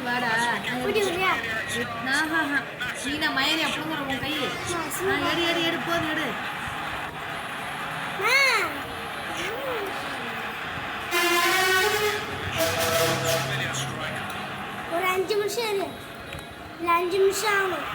வாடா நீனா மயரி அப்படிங்கிற உன் கை எடு எடு எடு போதும் எடு ஒரு 5 நிமிஷம் இரு. இல்ல 5 நிமிஷம் ஆகும்.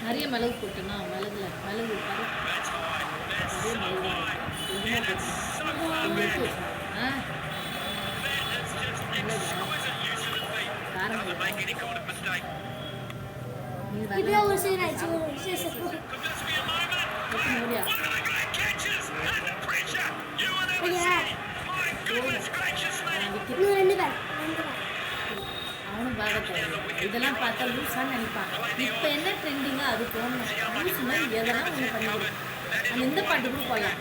நிறைய மிளகு போட்டுனா மிளகு அவனும் பார்க்க இதெல்லாம் பார்த்தா லூஸான்னு நினைப்பான். இப்போ என்ன ட்ரெண்டிங்கோ அது போகணும். லூஸ் மாதிரி எதெல்லாம் ஒன்று பண்ணிடுவோம். அந்த இந்த பாட்டு கூட போகலாம்.